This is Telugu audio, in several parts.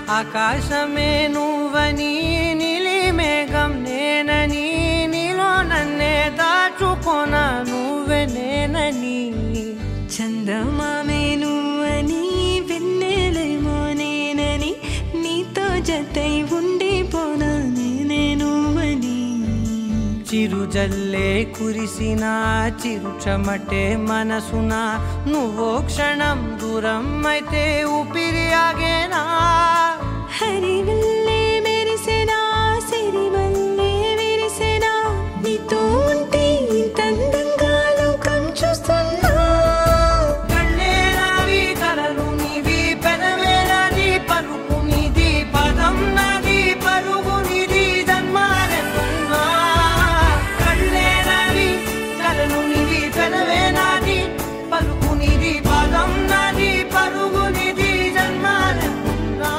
ఆకాశమే నువ్వని నీలి మేఘం నేనని నీలో నన్నే దాచుకోనా నువ్వే నేనని చందమామే నువ్వని వెన్నెలేమో నేనని నీతో జతై ఉండిపోనా నేనే నువ్వని చిరుజల్లే కురిసిన చిరు చెమటే మనసున నువ్వో క్షణం దూరం అయితే ఊపిరి ఆగేనా హరివల్లే మెరిసెనా సిరివల్లే విరిసెనా నీతో ఉంటే ఇంత అందంగా లోకం చూస్తున్నా కళ్ళే నావి కలలు నీవి పెదవే నాది పలుకు నీది పదం నాది పరుగు నీది జన్మారెతున్నా కళ్ళే నావి కలలు నీవి పెదవే నాది పలుకు నీది పదం నాది పరుగు నీది జన్మారెతున్నా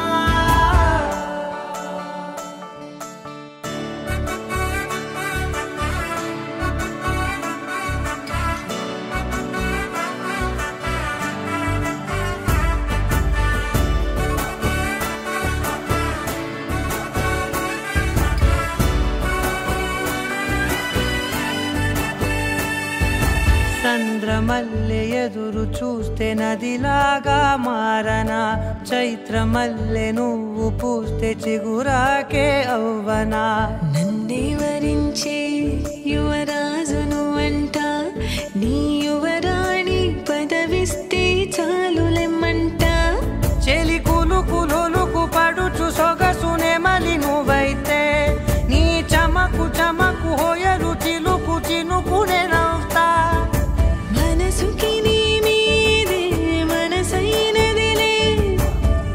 చంద్రమల్లె ఎదురు చూస్తే నదిలాగా మారనా చైత్రమల్లె నువ్వు పూస్తే చిగురాకే అవ్వనా నన్నే వరించే యువరాజును అంట నీ యువరాణి పదవిస్తే చాలులెమ్మంట చెలి కులుకు పడుచు సొగసునే మలి నువ్వైతే నీ చమకు చమకు హోయలు చిలుకు చినుకునే నవ్వుతా మనసుకి నీ మీదే మనసైనదిలే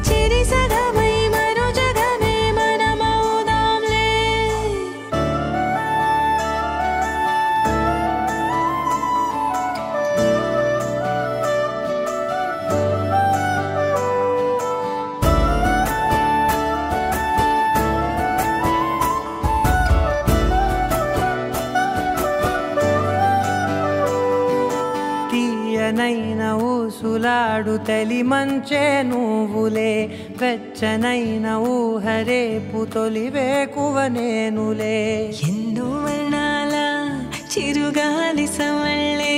చెరి సగమై మరో జగమే మనమవుదాంలే తీయనైన ఊసులాడు తలి మంచే నువ్వులే వెచ్చనైన ఊహరేపు తొలి వేకువ నేనులే ఎన్నో వర్ణాల చిరుగాలి సవళ్ళే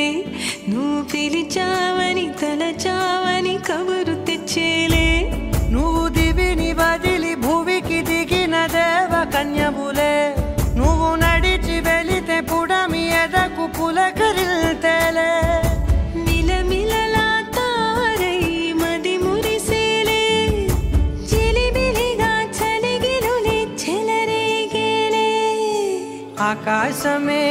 నువ్వు పిలిచావని తలచావని కబురు తెచ్చేలే నువ్వు దివిని వదిలి భూమికి దిగిన దేవ కన్యవులే నువ్వు నడిచి వెళితే పుడమి ఎదకు పులకరిల్తేలే మిలమిలలా తారై మది మురిసేలే చిలిబిలిగా చలిగిలులే చెలరేగేలే ఆకాశమే